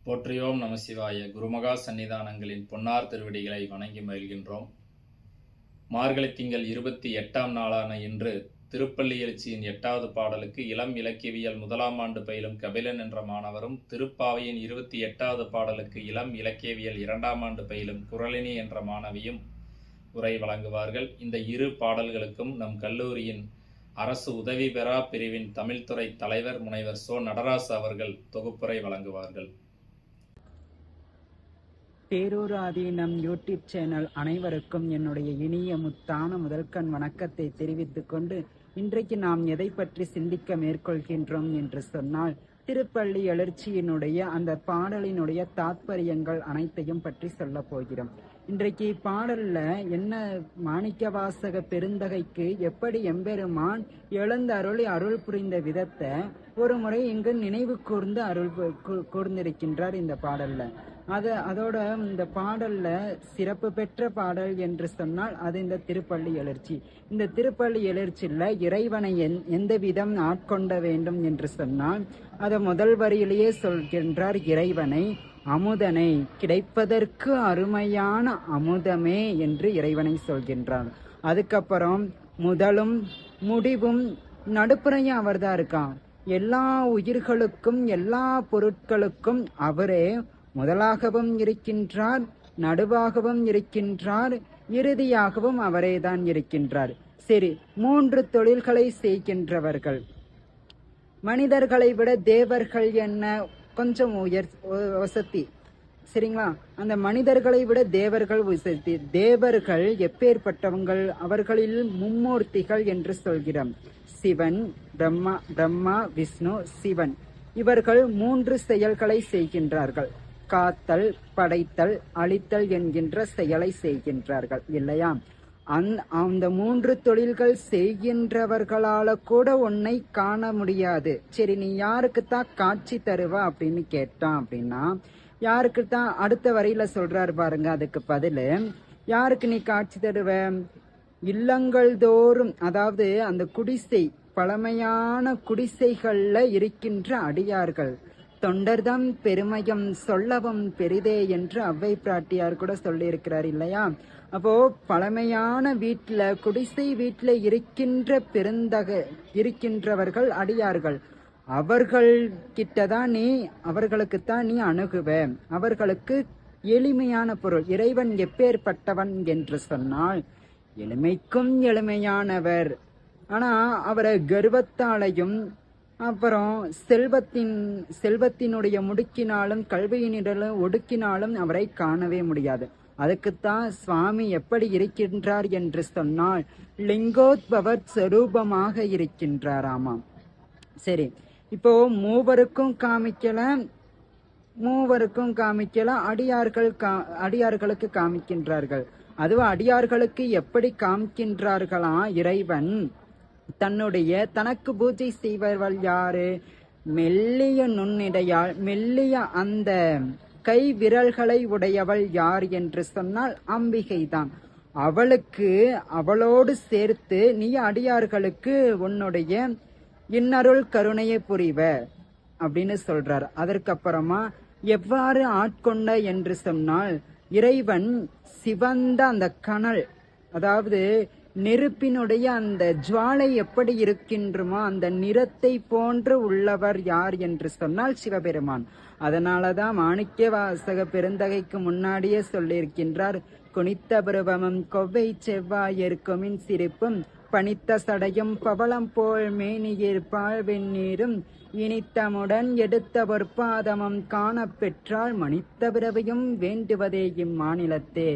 போற்றியோம் நம சிவாய. குருமகா சன்னிதானங்களின் பொன்னார் திருவடிகளை வணங்கி மகிழ்கின்றோம். மார்கழி திங்கள் 28ஆம் நாளான இன்று திருப்பள்ளி எழுச்சியின் 8வது பாடலுக்கு இளம் இலக்கியவியல் 1ஆம் ஆண்டு பயிலும் கபிலன் என்ற மாணவரும், திருப்பாவையின் 28வது பாடலுக்கு இளம் இலக்கியவியல் 2ஆம் ஆண்டு பயிலும் குறளினி என்ற மாணவியும் உரை வழங்குவார்கள். இந்த இரு பாடல்களுக்கும் நம் கல்லூரியின் அரசு உதவி பெறா பிரிவின் தமிழ்துறை தலைவர் முனைவர் சோ நடராசு அவர்கள் தொகுப்புரை வழங்குவார்கள். பேரூர் ஆதீனம் யூடியூப் சேனல் அனைவருக்கும் என்னுடைய இனிய முத்தான முதல்கண் வணக்கத்தை தெரிவித்துக் கொண்டு, இன்றைக்கு நாம் எதை பற்றி சிந்திக்க மேற்கொள்கின்றோம் என்று சொன்னால், திருப்பள்ளி எழுச்சியினுடைய அந்த பாடலினுடைய தாத்பரியங்கள் அனைத்தையும் பற்றி சொல்ல போகிறோம். இன்றைக்கு பாடல்ல என்ன, மாணிக்கவாசக பெருந்தகைக்கு எப்படி எம்பெருமான் எழுந்தருளி அருள் புரிந்த விதத்தை ஒரு முறை இங்கு நினைவு கூர்ந்து கூர்ந்திருக்கின்றார் இந்த பாடல்ல. அதோட இந்த பாடல்ல சிறப்பு பெற்ற பாடல் என்று சொன்னால் அது இந்த திருப்பள்ளி எழுச்சி. இந்த திருப்பள்ளி எழுச்சியில இறைவனை எந்த விதம் ஆட்கொண்ட வேண்டும் என்று சொன்னால், அதை முதல் வரியிலேயே சொல்கின்றார். இறைவனை அமுதனை, கிடைப்பதற்கு அருமையான அமுதமே என்று இறைவனை சொல்கின்றார். அதுக்கப்புறம் முதலும் முடிவும் நடுப்புறையும் அவர்தான் இருக்கான். எல்லா உயிர்களுக்கும் எல்லா பொருட்களுக்கும் அவரே முதலாகவும் இருக்கின்றார், நடுவாகவும் இருக்கின்றார், இறுதியாகவும் அவரேதான் இருக்கின்றார். சரி, 3 தொழில்களை செய்கின்றவர்கள். மனிதர்களை விட தேவர்கள் என்ன கொஞ்சம் வசதி, சரிங்களா? அந்த மனிதர்களை விட தேவர்கள் வசதி. தேவர்கள் எப்பேற்பட்டவங்கள்? அவர்களில் மும்மூர்த்திகள் என்று சொல்கிறோம். சிவன், பிரம்மா, விஷ்ணு, சிவன். இவர்கள் 3 செயல்களை செய்கின்றார்கள். காத்தல், படைத்தல், அழித்தல் என்கின்ற செயலை செய்கின்றார்கள் இல்லையா? அந்த 3 தொழில்கள் செய்கின்றவர்களால கூட உன்னை காண முடியாது. சரி, நீ யாருக்குத்தான் காட்சி தருவ அப்படின்னு கேட்டான் அப்படின்னா, யாருக்குத்தான் அடுத்த வரியில சொல்றாரு பாருங்க. அதுக்கு பதில், யாருக்கு நீ காட்சி தருவ? இல்லங்கள் தோறும், அதாவது அந்த குடிசை, பழமையான குடிசைகள்ல இருக்கின்ற அடியார்கள். தொண்டர்தம் பெருமையம் சொல்லவும் பெரிதே என்று அவ்வை பிராட்டியார் கூட சொல்லி இருக்கிறார் இல்லையா? அப்போ பழமையான வீட்டுல, குடிசை வீட்டுல இருக்கின்றவர்கள் அடியார்கள். அவர்கள் கிட்டதான் நீ, அவர்களுக்குத்தான் நீ அணுகுவ. அவர்களுக்கு எளிமையான பொருள். இறைவன் எப்பேற்பட்டவன் என்று சொன்னால், எளிமைக்கும் எளிமையானவர். ஆனா அவரை கர்வத்தாலையும் அப்புறம் செல்வத்தினுடைய முடுக்கினாலும் கல்வியினிடலும் ஒடுக்கினாலும் அவரை காணவே முடியாது. அதுக்குத்தான் சுவாமி எப்படி இருக்கின்றார் என்று சொன்னால், லிங்கோத்பவர் சொரூபமாக இருக்கின்றாராமாம். சரி, இப்போ மூவருக்கும் காமிக்கல, அடியார்களுக்கு காமிக்கின்றார்கள். அதுவும் அடியார்களுக்கு எப்படி காமிக்கின்றார்களா? இறைவன் தனக்கு பூஜை செய்வர்கள் யாரு? மெல்லிய நுண்ணிடையால், மெல்லிய அந்த கை விரல்களை உடையவள் யார் என்று சொன்னால் அம்பிகை தான். அவளோடு சேர்த்து நீ அடியார்களுக்கு உன்னுடைய இன்னருள் கருணையை புரிவ அப்படின்னு சொல்றார். அதற்கப்புறமா எவ்வாறு ஆட்கொண்ட என்று சொன்னால், இறைவன் சிவந்த அந்த கனல், அதாவது நெருப்பினுடைய அந்த ஜுவாலை எப்படி இருக்கின்றமோ அந்த நிறத்தை போன்று உள்ளவர் யார் என்று சொன்னால் சிவபெருமான். அதனாலதான் மாணிக்கவாசக பெருந்தகைக்கு முன்னாடியே சொல்லியிருக்கின்றார், குனித்த பருவமும் கொவ்வை செவ்வாயிற்குமின் சிரிப்பும் பனித்த சடையும் பவளம் போல் மேனியிர் பால் வெந்நீரும் இனித்தமுடன் எடுத்த பொற்பாதமும் காண பெற்றால் மனித்த பிறவியும் வேண்டுவதே இம்மாநிலத்தே.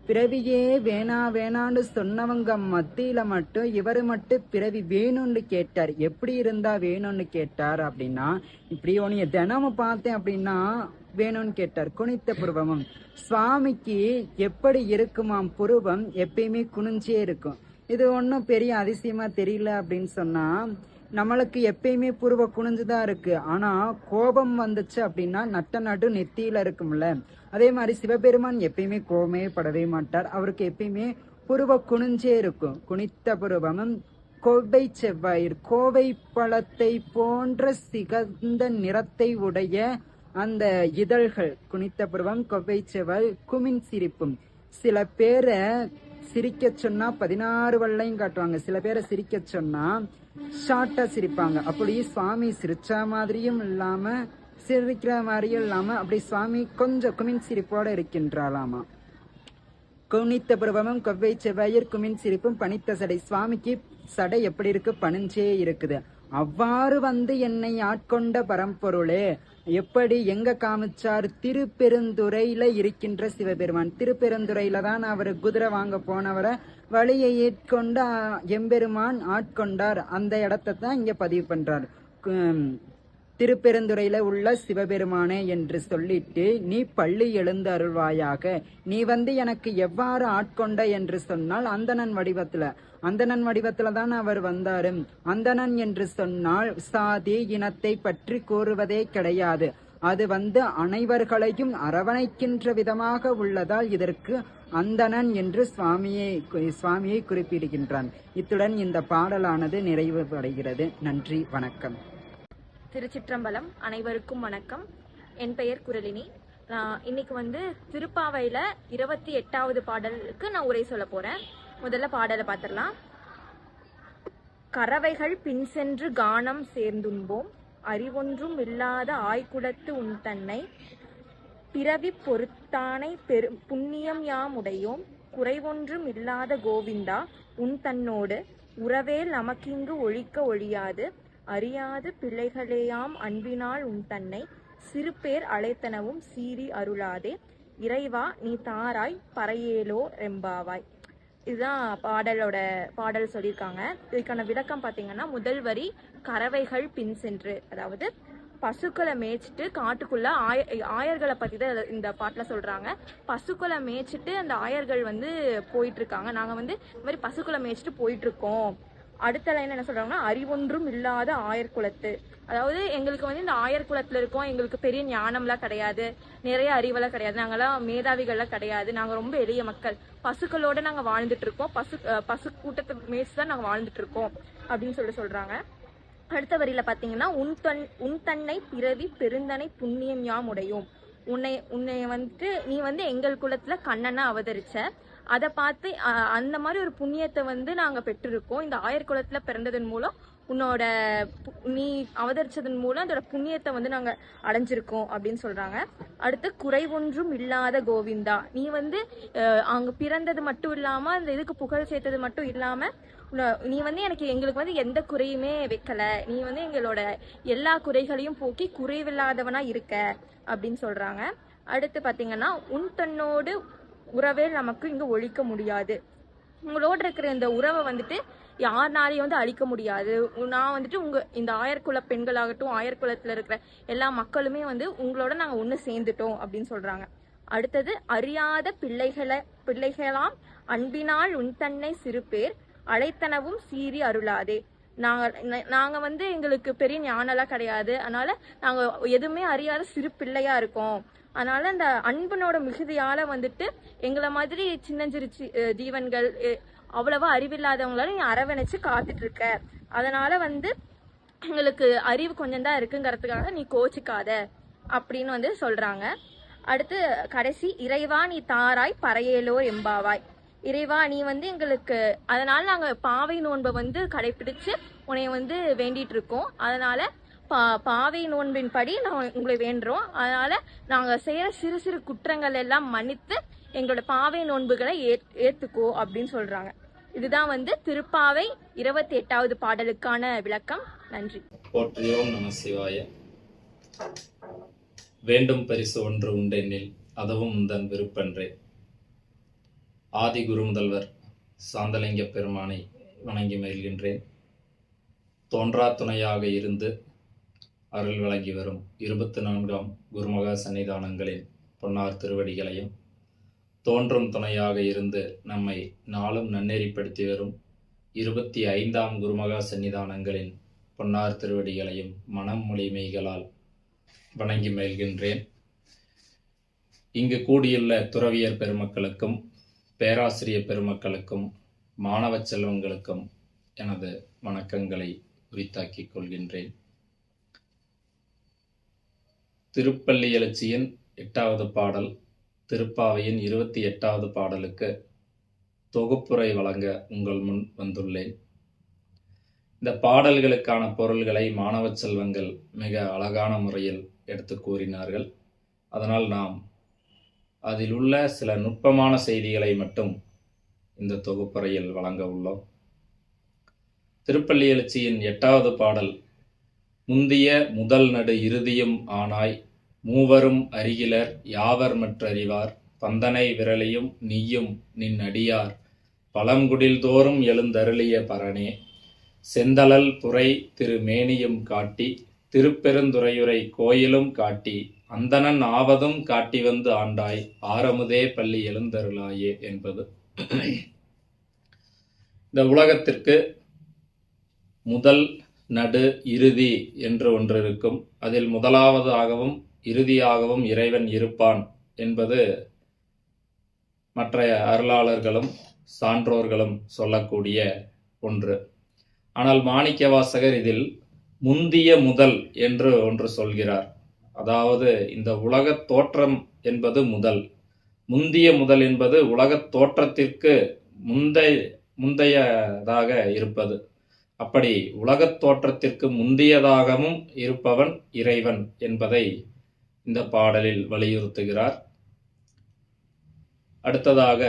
பிறவியே வேணான்னு சொன்னவங்க மத்தியில மட்டும் இவரு மட்டும் பிறவி வேணும்னு கேட்டார். எப்படி இருந்தா வேணும்னு கேட்டார் அப்படின்னா, இப்படி உனைய தினமும் பார்த்தேன் அப்படின்னா வேணும்னு கேட்டார். குனித்த புருவமும், சுவாமிக்கு எப்படி இருக்குமாம்? புருவம் எப்பயுமே குனிஞ்சே இருக்கும். இது ஒன்றும் பெரிய அதிசயமா தெரியல அப்படின்னு சொன்னா, நம்மளுக்கு எப்பயுமே புருவ குனிஞ்சுதான் இருக்கு. ஆனா கோபம் வந்துச்சு அப்படின்னா நடு நெத்தியில இருக்கும்ல. அதே மாதிரி சிவபெருமான் எப்பயுமே கோபமே படவே மாட்டார். அவருக்கு எப்பயுமே புருவ குனிஞ்சே இருக்கும். குனித்த புருவமும் கோவை செவ்வாயிர், கோவை பழத்தை போன்ற சிகந்த நிறத்தை உடைய அந்த இதழ்கள் குனித்த புருவம், கொவ்வை செவல், குமின் சிரிப்பும். சில பேரை சிரிக்க சொன்னா 16 வல்லையும் காட்டுவாங்க, சில பேரை சிரிக்க சொன்னா ஷார்ட்டா சிரிப்பாங்க. அப்படி சுவாமி சிரிச்சா மாதிரியும் இல்லாம சிரிக்கிற மாதிரியும் இல்லாம அப்படி சுவாமி கொஞ்சம் குமின் சிரிப்போட இருக்கின்றாளாமா. குனித்த புருவமும், கொவ்வை செவ்வாயர், குமின் சிரிப்பும், பனித்த சடை. சுவாமிக்கு சடை எப்படி இருக்கு? பணிஞ்சே இருக்குது. அவ்வாறு வந்து என்னை ஆட்கொண்ட பரம்பொருளே எப்படி எங்க காமிச்சார்? திருப்பெருந்துறையில இருக்கின்ற சிவபெருமான். திருப்பெருந்துறையில தான் அவர் குதிரை வாங்க போனவரை வழியை ஏற்கொண்ட எம்பெருமான் ஆட்கொண்டார். அந்த இடத்தை தான் இங்க பதிவு பண்றார். திருப்பெருந்துறையில உள்ள சிவபெருமானே என்று சொல்லிட்டு, நீ பள்ளி எழுந்து அருள்வாயாக. நீ வந்து எனக்கு எவ்வாறு ஆட்கொண்ட என்று சொன்னால் அந்தணன் வடிவத்துல தான் அவர் வந்தாரு. அந்தணன் என்று சொன்னால் சாதி இனத்தை பற்றி கூறுவதே கிடையாது. அது வந்து அனைவர்களையும் அரவணைக்கின்ற விதமாக உள்ளதால் இதற்கு அந்தணன் என்று சுவாமியை குறிப்பிடுகின்றான். இத்துடன் இந்த பாடலானது நிறைவு அடைகிறது. நன்றி, வணக்கம். திருச்சிற்றம்பலம். அனைவருக்கும் வணக்கம். என் பெயர் குரலினி. நான் இன்னைக்கு வந்து திருப்பாவையில 28வது பாடலுக்கு நான் உரை சொல்ல போறேன். முதல்ல பாடலை பார்த்துடலாம். கறவைகள் பின் சென்று கானம் சேர்ந்துண்போம், அறிவொன்றும் இல்லாத ஆய்குலத்து உன் தன்னை பிறவி பொறுத்தானை புண்ணியம் யாம் உடையோம், குறைவொன்றும் இல்லாத கோவிந்தா உன் தன்னோடு உறவேல் நமக்கிங்கு ஒழிக்க ஒழியாது, அறியாது பிள்ளைகளேயாம் அன்பினால் உன் தன்னை சிறுபேர் அழைத்தனவும் சீறி அருளாதே, இறைவா நீ தாராய் பறையேலோ ரெம்பாவாய். இதுதான் பாடல் சொல்லியிருக்காங்க. இதுக்கான விளக்கம் பார்த்தீங்கன்னா, முதல் வரி கறவைகள் பின் சென்று, அதாவது பசுக்களை மேய்ச்சிட்டு காட்டுக்குள்ள ஆயர்களை பத்தி தான் இந்த பாட்டுல சொல்றாங்க. பசுக்களை மேய்ச்சிட்டு அந்த ஆயர்கள் வந்து போயிட்டு இருக்காங்க. நாங்க வந்து இந்த மாதிரி பசுக்களை மேய்ச்சிட்டு போயிட்டு இருக்கோம். அடுத்த லைன் என்ன சொல்றாங்கன்னா, அறிவொன்றும் இல்லாத ஆயர் குலத்து, அதாவது எங்களுக்கு வந்து இந்த ஆயர் குலத்துல இருக்கோம், எங்களுக்கு பெரிய ஞானம்லாம் கிடையாது, நிறைய அறிவெல்லாம் கிடையாது, நாங்கெல்லாம் மேதாவிகள்லாம் கிடையாது, நாங்க ரொம்ப எளிய மக்கள், பசுக்களோட நாங்க வாழ்ந்துட்டு இருக்கோம், பசு கூட்டத்தை மேய்ச்சி தான் நாங்க வாழ்ந்துட்டு இருக்கோம் அப்படின்னு சொல்றாங்க. அடுத்த வரியில பாத்தீங்கன்னா, உன் தன்னை பிறவி பெருந்தனை புண்ணியம் யாம் உடையோம், உன்னை வந்துட்டு நீ வந்து எங்கள் குலத்துல கண்ணனா அவதரிச்ச, அதை பார்த்து அந்த மாதிரி ஒரு புண்ணியத்தை வந்து நாங்க பெற்றிருக்கோம். இந்த ஆயர் குலத்துல பிறந்ததன் மூலம் நீ அவதரிச்சதன் மூலம் அதோட புண்ணியத்தை வந்து நாங்க அடைஞ்சிருக்கோம் அப்படின்னு சொல்றாங்க. அடுத்து குறைவொன்றும் இல்லாத கோவிந்தா, நீ வந்து அங்க பிறந்தது மட்டும் இல்லாம அந்த இதுக்கு புகழ் சேர்த்தது மட்டும் இல்லாம நீ வந்து எங்களுக்கு வந்து எந்த குறையுமே வைக்கல, நீ வந்து எங்களோட எல்லா குறைகளையும் போக்கி குறைவில்லாதவனா இருக்க அப்படின்னு சொல்றாங்க. அடுத்து பாத்தீங்கன்னா, உன் தன்னோடு உறவே நமக்கு இங்க ஒழிக்க முடியாது, உங்களோட இருக்கிற இந்த உறவை வந்துட்டு யாருனாலையும் வந்து அழிக்க முடியாது. நான் வந்துட்டு இந்த ஆயர்குல பெண்களாகட்டும், ஆயர்குலத்துல இருக்கிற எல்லா மக்களுமே வந்து உங்களோட நாங்க ஒண்ணு சேர்ந்துட்டோம் அப்படின்னு சொல்றாங்க. அடுத்தது, அறியாத பிள்ளைகளாம் அன்பினால் உன் தன்னை சிறுபேர் அழைத்தனவும் சீறி அருளாதே. நாங்க வந்து எங்களுக்கு பெரிய ஞானம்லாம் கிடையாது, அதனால நாங்க எதுவுமே அறியாத சிறு பிள்ளையா இருக்கோம். அதனால அந்த அன்பனோட மிகுதியால வந்துட்டு எங்களை மாதிரி சின்னஞ்சிறு ஜீவன்கள், அவ்வளவா அறிவில்லாதவங்களால நீ அரவணைச்சு காத்துட்டு இருக்க, அதனால வந்து எங்களுக்கு அறிவு கொஞ்சம் தான் இருக்குங்கிறதுக்காக நீ கோச்சிக்காத அப்படின்னு வந்து சொல்றாங்க. அடுத்து கடைசி, இறைவா நீ தாராய் பறையேலோ எம்பாவாய். இறைவா நீ வந்து எங்களுக்கு, அதனால நாங்க பாவை நோன்பை வந்து கடைபிடிச்சு உன்னைய வந்து வேண்டிட்டு இருக்கோம். அதனால பாவை நோன்பின் படி நான் உங்களை வேண்டுறோம். அதனால நாங்க செய்யற சிறு சிறு குற்றங்கள் எல்லாம் மன்னித்து எங்களோட பாவை நோன்புகளை ஏத்துக்கோ அப்படின்னு சொல்றாங்க. இதுதான் வந்து திருப்பாவை 28வது பாடலுக்கான விளக்கம். நன்றி. போற்றியோம் நம சிவாய. வேண்டும் பரிசு ஒன்று உண்டெனில் அதுவும் உந்தன் விருப்பன்றே. ஆதி குரு முதல்வர் சாந்தலிங்க பெருமானை வணங்கி மகிழ்கின்றேன். தோன்றா துணையாக இருந்து அருள் வழங்கி வரும் 24ஆம் குருமகா சன்னிதானங்களின் பொன்னார் திருவடிகளையும், தோன்றும் துணையாக இருந்து நம்மை நாளும் நன்னெறிப்படுத்தி வரும் 25ஆம் குருமகா சன்னிதானங்களின் பொன்னார் திருவடிகளையும் மனம் மொழிமைகளால் வணங்கி மகிழ்கின்றேன். இங்கு கூடியுள்ள துறவியர் பெருமக்களுக்கும், பேராசிரியர் பெருமக்களுக்கும், மாணவ செல்வங்களுக்கும் எனது வணக்கங்களை உரித்தாக்கிக் கொள்கின்றேன். திருப்பள்ளி எழுச்சியின் 8வது பாடல், திருப்பாவையின் 28வது பாடலுக்கு தொகுப்புரை வழங்க உங்கள் முன் வந்துள்ளேன். இந்த பாடல்களுக்கான பொருள்களை மாணவ செல்வங்கள் மிக அழகான முறையில் எடுத்து கூறினார்கள். அதனால் நாம் அதில் உள்ள சில நுட்பமான செய்திகளை மட்டும் இந்த தொகுப்புரையில் வழங்க உள்ளோம். திருப்பள்ளி எழுச்சியின் 8வது பாடல், முந்திய முதல் நடு இறுதியும் ஆனாய், மூவரும் அருகிலர் யாவர் மற்றறிவார், பந்தனை விரலியும் நீயும் நின் அடியார், பழங்குடில் தோறும் எழுந்தருளிய பரனே, செந்தழல் புரை திருமேனியும் காட்டி, திருப்பெருந்துறையுரை கோயிலும் காட்டி, அந்தணன் ஆவதும் காட்டி வந்து ஆண்டாய், ஆரமுதே பள்ளி எழுந்தருளாயே என்பது. இந்த உலகத்திற்கு முதல் நடு இறுதி என்று ஒன்று இருக்கும். அதில் முதலாவதாகவும் இறுதியாகவும் இறைவன் இருப்பான் என்பது மற்ற அருளாளர்களும் சான்றோர்களும் சொல்லக்கூடிய ஒன்று. ஆனால் மாணிக்கவாசகர் இதில் முந்திய முதல் என்று ஒன்று சொல்கிறார். அதாவது இந்த உலகத் தோற்றம் என்பது முதல், முந்திய முதல் என்பது உலகத் தோற்றத்திற்கு முந்தையதாக இருப்பது. அப்படி உலகத் தோற்றத்திற்கு முந்தியதாகவும் இருப்பவன் இறைவன் என்பதை இந்த பாடலில் வலியுறுத்துகிறார். அடுத்ததாக,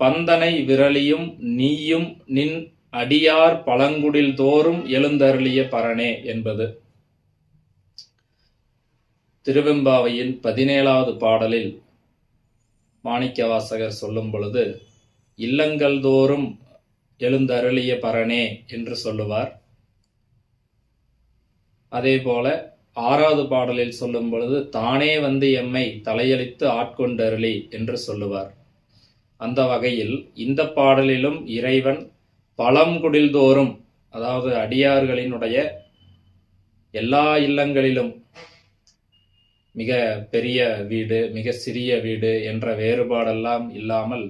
பந்தனை விரலியும் நீயும் நின் அடியார் பழங்குடில் தோறும் எழுந்தருளிய பரனே என்பது. திருவெம்பாவையின் 17வது பாடலில் மாணிக்கவாசகர் சொல்லும் பொழுது, இல்லங்கள் தோறும் எழுந்தருளிய பரனே என்று சொல்லுவார். அதே போல 6வது பாடலில் சொல்லும் பொழுது, தானே வந்து எம்மை தலையளித்து ஆட்கொண்டருளி என்று சொல்லுவார். அந்த வகையில் இந்த பாடலிலும் இறைவன் பழங்குடில் தோறும், அதாவது அடியார்களினுடைய எல்லா இல்லங்களிலும், மிக பெரிய வீடு மிக சிறிய வீடு என்ற வேறுபாடெல்லாம் இல்லாமல்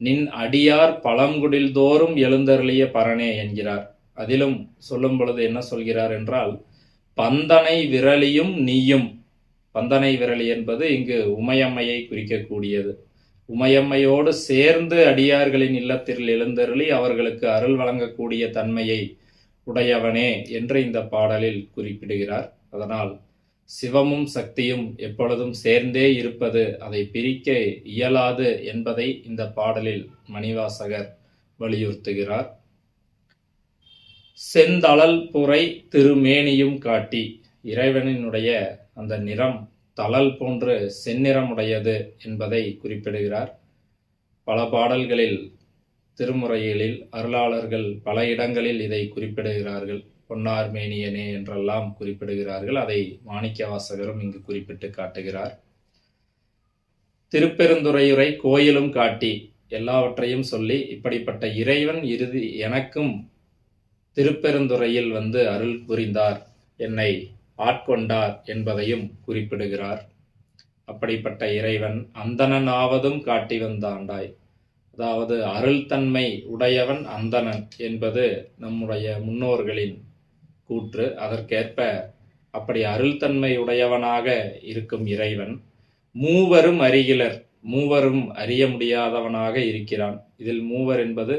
நின் அடியார் பழங்குடில் தோறும் எழுந்தருளிய பரனே என்கிறார். அதிலும் சொல்லும் பொழுது என்ன சொல்கிறார் என்றால், பந்தனை விரலியும் நீயும். பந்தனை விரலி என்பது இங்கு உமையம்மையை குறிக்கக்கூடியது. உமையம்மையோடு சேர்ந்து அடியார்களின் இல்லத்தில் எழுந்தருளி அவர்களுக்கு அருள் வழங்கக்கூடிய தன்மையை உடையவனே என்று இந்த பாடலில் குறிப்பிடுகிறார். அதனால் சிவமும் சக்தியும் எப்பொழுதும் சேர்ந்தே இருப்பது, அதை பிரிக்க இயலாது என்பதை இந்த பாடலில் மணிவாசகர் வலியுறுத்துகிறார். செந்தழல் புரை திருமேனியும் காட்டி, இறைவனினுடைய அந்த நிறம் தழல் போன்று செந்நிறமுடையது என்பதை குறிப்பிடுகிறார். பல பாடல்களில் திருமுறைகளில் அருளாளர்கள் பல இடங்களில் இதை குறிப்பிடுகிறார்கள். பொன்னார் மேனியனே என்றெல்லாம் குறிப்பிடுகிறார்கள். அதை மாணிக்கவாசகரும் இங்கு குறிப்பிட்டு காட்டுகிறார். திருப்பெருந்துறையுரை கோயிலும் காட்டி, எல்லாவற்றையும் சொல்லி இப்படிப்பட்ட இறைவன் இறுதி எனக்கும் திருப்பெருந்துறையில் வந்து அருள் புரிந்தார், என்னை ஆட்கொண்டார் என்பதையும் குறிப்பிடுகிறார். அப்படிப்பட்ட இறைவன் அந்தணன் ஆவதும் காட்டி வந்தாண்டாய், அதாவது அருள் தன்மை உடையவன் அந்தணன் என்பது நம்முடைய முன்னோர்களின் கூற்று. அதற்கேற்ப அப்படி அருள் தன்மை உடையவனாக இருக்கும் இறைவன் மூவரும் அருகிலர், மூவரும் அறிய முடியாதவனாக இருக்கிறான். இதில் மூவர் என்பது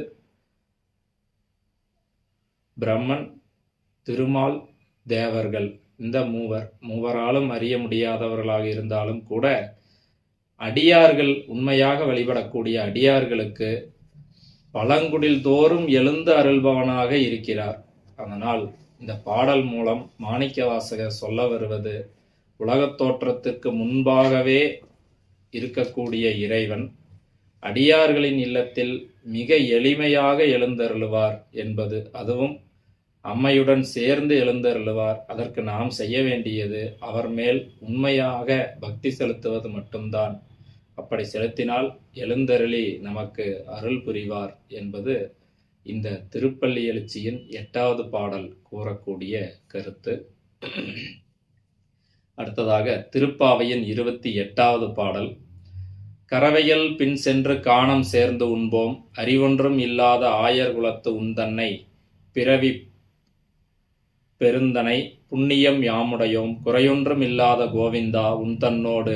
பிரம்மன், திருமால், தேவர்கள். இந்த மூவராலும் அறிய முடியாதவர்களாக இருந்தாலும் கூட அடியார்கள், உண்மையாக வழிபடக்கூடிய அடியார்களுக்கு பழங்குடில் தோறும் எழுந்து அருள்பவனாக இருக்கிறார். அதனால் இந்த பாடல் மூலம் மாணிக்கவாசகர் சொல்ல வருவது, உலகத் தோற்றத்திற்கு முன்பாகவே இருக்கக்கூடிய இறைவன் அடியார்களின் இல்லத்தில் மிக எளிமையாக எழுந்தருளுவார் என்பது. அதுவும் அம்மையுடன் சேர்ந்து எழுந்தருளுவார். அதற்கு நாம் செய்ய வேண்டியது அவர் மேல் உண்மையாக பக்தி செலுத்துவது மட்டும்தான். அப்படி செலுத்தினால் எழுந்தருளி நமக்கு அருள் புரிவார் என்பது இந்த திருப்பள்ளி எழுச்சியின் 8வது பாடல் கூறக்கூடிய கருத்து. அடுத்ததாக திருப்பாவையின் 28வது பாடல், கரவையல் பின் சென்று காணம் சேர்ந்து உண்போம், அறிவொன்றும் இல்லாத ஆயர் குலத்து உந்தன்னை பிறவி பெருந்தனை புண்ணியம் யாமுடையோம் குறையொன்றும் இல்லாத கோவிந்தா உன் தன்னோடு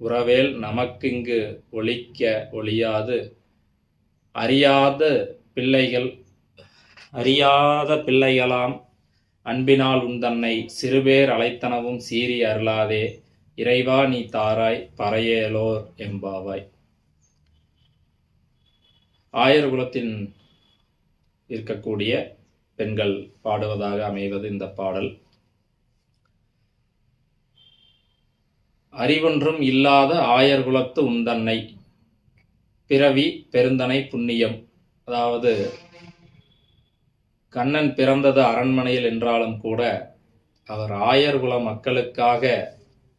உறவேல் நமக்கிங்கு ஒழிக்க ஒழியாது அறியாத பிள்ளைகளாம் அன்பினால் உந்தன்னை சிறுபேர் அழைத்தனவும் சீறி அருளாதே இறைவா நீ தாராய் பறையேலோர் எம்பாவாய். ஆயர் குலத்தின் இருக்கக்கூடிய பெண்கள் பாடுவதாக அமைவது இந்த பாடல். அறிவொன்றும் இல்லாத ஆயர் குலத்து உந்தன்னை பிறவி பெருந்தனை புண்ணியம். அதாவது கண்ணன் பிறந்தது அரண்மனையில் என்றாலும் கூட அவர் ஆயர் குல மக்களுக்காக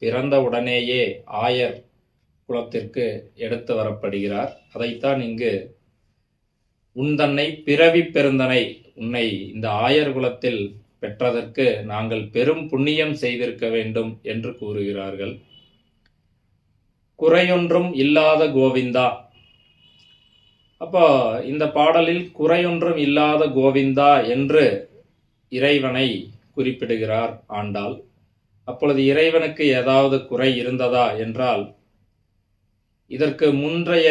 பிறந்த உடனேயே ஆயர் குலத்திற்கு எடுத்து வரப்படுகிறார். அதைத்தான் இங்கு உந்தன்னை பிறவி பெருந்தனை, உன்னை இந்த ஆயர் குலத்தில் பெற்றதற்கு நாங்கள் பெரும் புண்ணியம் செய்திருக்க வேண்டும் என்று கூறுகிறார்கள். குறையொன்றும் இல்லாத கோவிந்தா. அப்போ இந்த பாடலில் குறையொன்றும் இல்லாத கோவிந்தா என்று இறைவனை குறிப்பிடுகிறார் ஆண்டாள். அப்பொழுது இறைவனுக்கு ஏதாவது குறை இருந்ததா என்றால், இதற்கு முன்றைய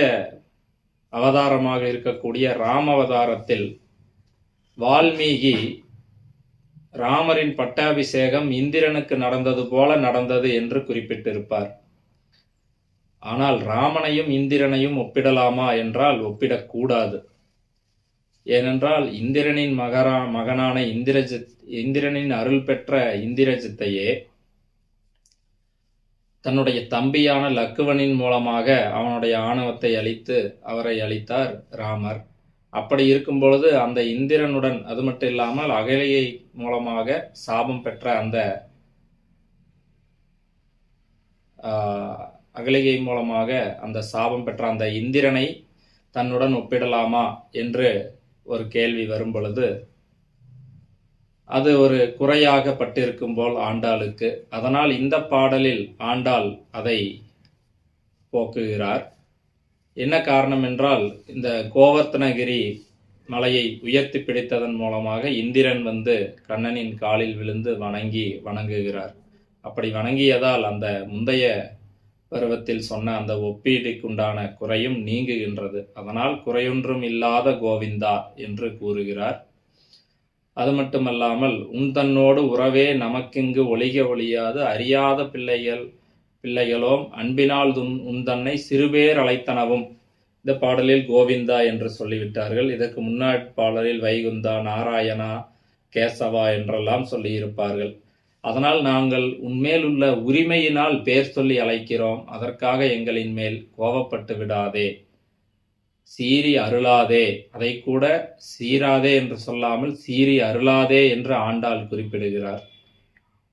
அவதாரமாக இருக்கக்கூடிய ராமவதாரத்தில் வால்மீகி ராமரின் பட்டாபிஷேகம் இந்திரனுக்கு நடந்தது போல நடந்தது என்று குறிப்பிட்டிருப்பார். ஆனால் ராமனையும் இந்திரனையும் ஒப்பிடலாமா என்றால் ஒப்பிடக்கூடாது. ஏனென்றால் இந்திரனின் மகனான இந்திரனின் அருள் பெற்ற இந்திரஜித்தையே தன்னுடைய தம்பியான லக்குவனின் மூலமாக அவனுடைய ஆணவத்தை அழித்து அவரை அழித்தார் ராமர். அப்படி இருக்கும் பொழுது அந்த இந்திரனுடன், அது மட்டும் இல்லாமல் அகலிகை மூலமாக சாபம் பெற்ற அந்த அகலிகை மூலமாக அந்த சாபம் பெற்ற அந்த இந்திரனை தன்னுடன் ஒப்பிடலாமா என்று ஒரு கேள்வி வரும் பொழுது அது ஒரு குறையாக பட்டிருக்கும் போல் ஆண்டாளுக்கு. அதனால் இந்த பாடலில் ஆண்டாள் அதை போக்குகிறார். என்ன காரணம் என்றால், இந்த கோவர்த்தனகிரி மலையை உயர்த்தி பிடித்ததன் மூலமாக இந்திரன் வந்து கண்ணனின் காலில் விழுந்து வணங்குகிறார். அப்படி வணங்கியதால் அந்த முந்தைய பருவத்தில் சொன்ன அந்த ஒப்பீடுக்குண்டான குறையும் நீங்குகின்றது. அதனால் குறையொன்றும் இல்லாத கோவிந்தா என்று கூறுகிறார். அது மட்டுமல்லாமல் உன் தன்னோடு உறவே நமக்கிங்கு ஒழிக ஒழியாது அறியாத பிள்ளைகளோம் அன்பினால் உந்தன்னை சிறுபேர் அழைத்தனவும். இந்த பாடலில் கோவிந்தா என்று சொல்லிவிட்டார்கள். இதற்கு முன்னாடி பாடலில் வைகுந்தா, நாராயணா, கேசவா என்றெல்லாம் சொல்லியிருப்பார்கள். அதனால் நாங்கள் உன்மேல் உள்ள உரிமையினால் பேர் சொல்லி அழைக்கிறோம். அதற்காக எங்களின் மேல் கோபப்பட்டு விடாதே, சீறி அருளாதே. அதை கூட சீராதே என்று சொல்லாமல் சீறி அருளாதே என்று ஆண்டாள் குறிப்பிடுகிறார்.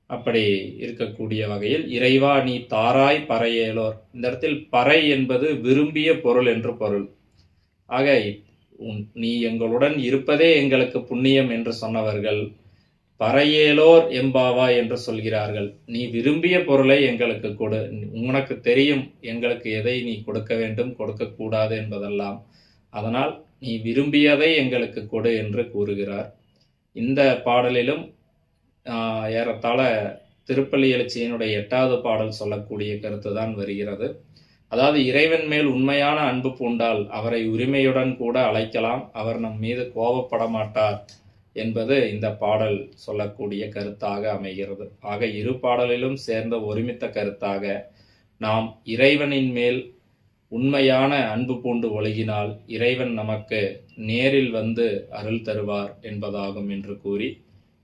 அப்படி இருக்கக்கூடிய வகையில் இறைவா நீ தாராய் பறையேலோர். இந்த இடத்தில் பறை என்பது விரும்பிய பொருள் என்று பொருள். ஆக நீ எங்களுடன் இருப்பதே எங்களுக்கு புண்ணியம் என்று சொன்னவர்கள் பறையேலோர் எம்பாவா என்று சொல்கிறார்கள். நீ விரும்பிய பொருளை எங்களுக்கு கொடு, உனக்கு தெரியும் எங்களுக்கு எதை நீ கொடுக்க வேண்டும் கொடுக்க கூடாது என்பதெல்லாம். அதனால் நீ விரும்பியதை எங்களுக்கு கொடு என்று கூறுகிறார். இந்த பாடலிலும் ஏறத்தாழ திருப்பள்ளி எழுச்சியினுடைய 8வது பாடல் சொல்லக்கூடிய கருத்து தான் வருகிறது. அதாவது இறைவன் மேல் உண்மையான அன்பு பூண்டால் அவரை உரிமையுடன் கூட அழைக்கலாம், அவர் நம் மீது கோபப்பட மாட்டார் என்பது இந்த பாடல் சொல்லக்கூடிய கருத்தாக அமைகிறது. ஆக இரு பாடலிலும் சேர்ந்த ஒருமித்த கருத்தாக நாம் இறைவனின் மேல் உண்மையான அன்பு பூண்டு ஒழுகினால் இறைவன் நமக்கு நேரில் வந்து அருள் தருவார் என்பதாகும் என்று கூறி,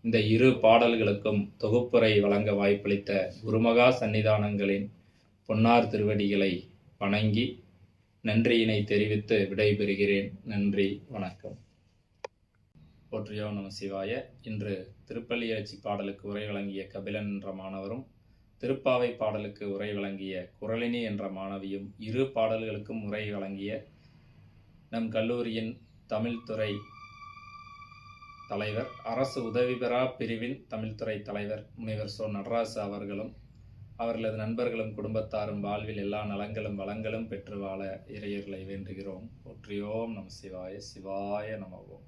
இந்த இரு பாடல்களுக்கும் தொகுப்புரை வழங்க வாய்ப்பளித்த குருமகா சன்னிதானங்களின் பொன்னார் திருவடிகளை வணங்கி நன்றியினை தெரிவித்து விடைபெறுகிறேன். நன்றி, வணக்கம். போற்றியோ நம சிவாய. இன்று திருப்பள்ளி எழுச்சி பாடலுக்கு உரை வழங்கிய கபிலன் என்ற மாணவரும், திருப்பாவை பாடலுக்கு உரை வழங்கிய குரலினி என்ற மாணவியும், இரு பாடல்களுக்கும் உரை வழங்கிய நம் கல்லூரியின் தமிழ்துறை தலைவர், அரசு உதவி பெறா பிரிவின் தமிழ்துறை தலைவர் முனைவர் சோ நடராசு அவர்களும் அவர்களது நண்பர்களும் குடும்பத்தாரும் வாழ்வில் எல்லா நலங்களும் வளங்களும் பெற்று வாழ இறையர்களை வேண்டுகிறோம். போற்றியோம் நம சிவாய. சிவாய நமவோம்.